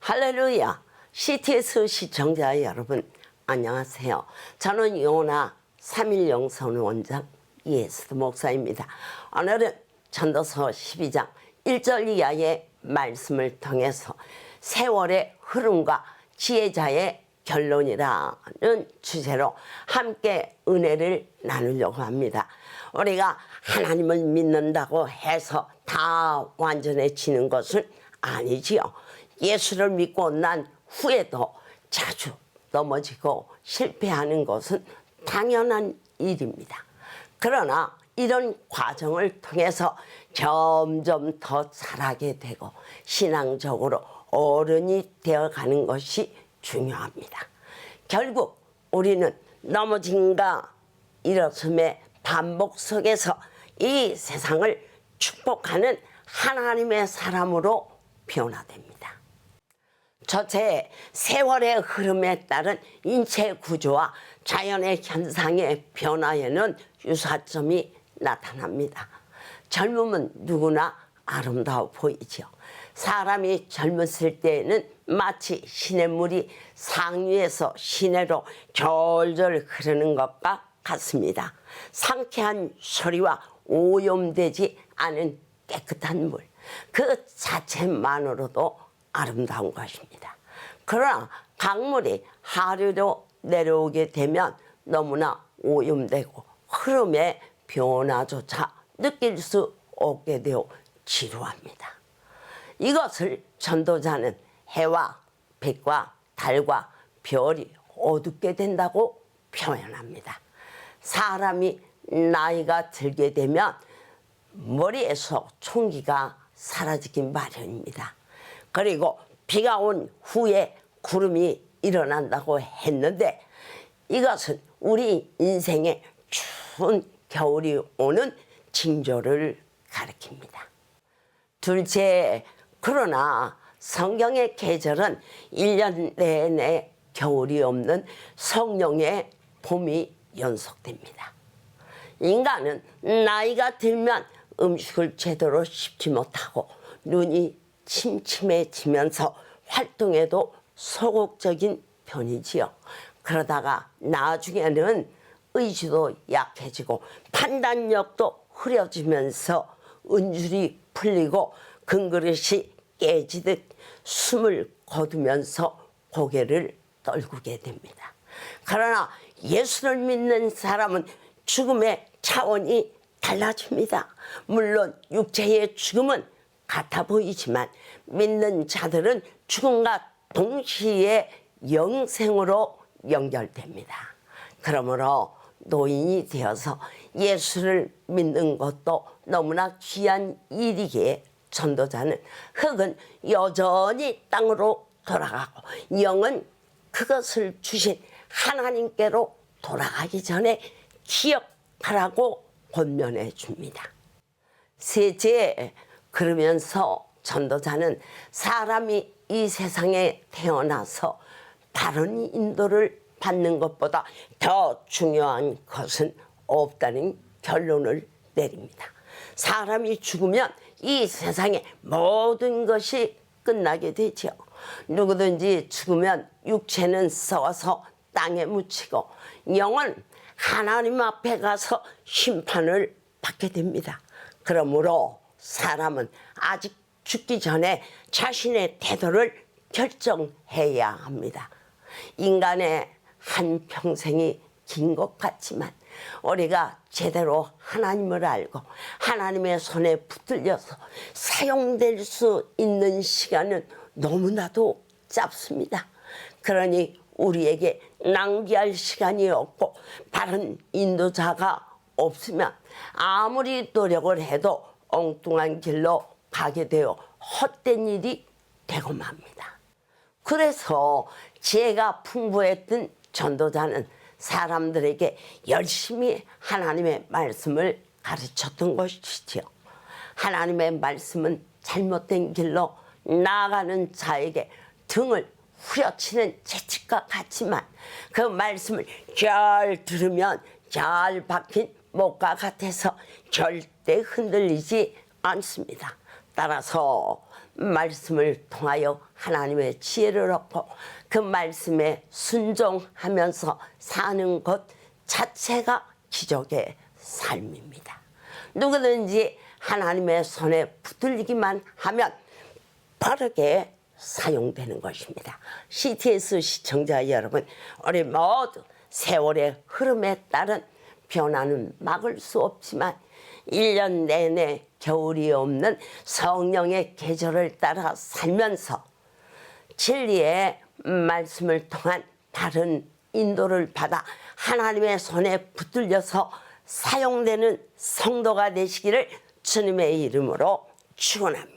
할렐루야. CTS 시청자 여러분 안녕하세요. 저는 요나 3.1영선 원장 이해수 목사입니다. 오늘은 전도서 12장 1절 이하의 말씀을 통해서 세월의 흐름과 지혜자의 결론이라는 주제로 함께 은혜를 나누려고 합니다. 우리가 하나님을 믿는다고 해서 다 완전해지는 것은 아니지요. 예수를 믿고 난 후에도 자주 넘어지고 실패하는 것은 당연한 일입니다. 그러나 이런 과정을 통해서 점점 더 자라게 되고 신앙적으로 어른이 되어가는 것이 중요합니다. 결국 우리는 넘어짐과 일어섬의 반복 속에서 이 세상을 축복하는 하나님의 사람으로 변화됩니다. 저체 세월의 흐름에 따른 인체 구조와 자연의 현상의 변화에는 유사점이 나타납니다. 젊음은 누구나 아름다워 보이죠. 사람이 젊었을 때에는 마치 시냇물이 상류에서 시내로 졸졸 흐르는 것과 같습니다. 상쾌한 소리와 오염되지 않은 깨끗한 물, 그 자체만으로도 아름다운 것입니다. 그러나 강물이 하류로 내려오게 되면 너무나 오염되고 흐름의 변화조차 느낄 수 없게 되어 지루합니다. 이것을 전도자는 해와 빛과 달과 별이 어둡게 된다고 표현합니다. 사람이 나이가 들게 되면 머리에서 총기가 사라지기 마련입니다. 그리고 비가 온 후에 구름이 일어난다고 했는데 이것은 우리 인생에 추운 겨울이 오는 징조를 가리킵니다. 둘째, 그러나 성경의 계절은 1년 내내 겨울이 없는 성령의 봄이 연속됩니다. 인간은 나이가 들면 음식을 제대로 씹지 못하고 눈이 침침해지면서 활동에도 소극적인 편이지요. 그러다가 나중에는 의지도 약해지고 판단력도 흐려지면서 은줄이 풀리고 금그릇이 깨지듯 숨을 거두면서 고개를 떨구게 됩니다. 그러나 예수를 믿는 사람은 죽음의 차원이 달라집니다. 물론 육체의 죽음은 같아 보이지만 믿는 자들은 죽음과 동시에 영생으로 연결됩니다. 그러므로 노인이 되어서 예수를 믿는 것도 너무나 귀한 일이기에 전도자는 흙은 여전히 땅으로 돌아가고 영은 그것을 주신 하나님께로 돌아가기 전에 기억하라고 권면해 줍니다. 셋째, 그러면서 전도자는 사람이 이 세상에 태어나서 다른 인도를 받는 것보다 더 중요한 것은 없다는 결론을 내립니다. 사람이 죽으면 이 세상의 모든 것이 끝나게 되죠. 누구든지 죽으면 육체는 썩어서 땅에 묻히고 영은 하나님 앞에 가서 심판을 받게 됩니다. 그러므로 사람은 아직 죽기 전에 자신의 태도를 결정해야 합니다. 인간의 한 평생이 긴 것 같지만 우리가 제대로 하나님을 알고 하나님의 손에 붙들려서 사용될 수 있는 시간은 너무나도 짧습니다. 그러니 우리에게 낭비할 시간이 없고 바른 인도자가 없으면 아무리 노력을 해도 엉뚱한 길로 가게 되어 헛된 일이 되고 맙니다. 그래서 지혜가 풍부했던 전도자는 사람들에게 열심히 하나님의 말씀을 가르쳤던 것이지요. 하나님의 말씀은 잘못된 길로 나아가는 자에게 등을 후려치는 채찍과 같지만 그 말씀을 잘 들으면 잘 박힌 목과 같아서 절대 흔들리지 않습니다. 따라서 말씀을 통하여 하나님의 지혜를 얻고 그 말씀에 순종하면서 사는 것 자체가 기적의 삶입니다. 누구든지 하나님의 손에 붙들리기만 하면 빠르게 사용되는 것입니다. CTS 시청자 여러분, 우리 모두 세월의 흐름에 따른 변화는 막을 수 없지만 1년 내내 겨울이 없는 성령의 계절을 따라 살면서 진리의 말씀을 통한 바른 인도를 받아 하나님의 손에 붙들려서 사용되는 성도가 되시기를 주님의 이름으로 축원합니다.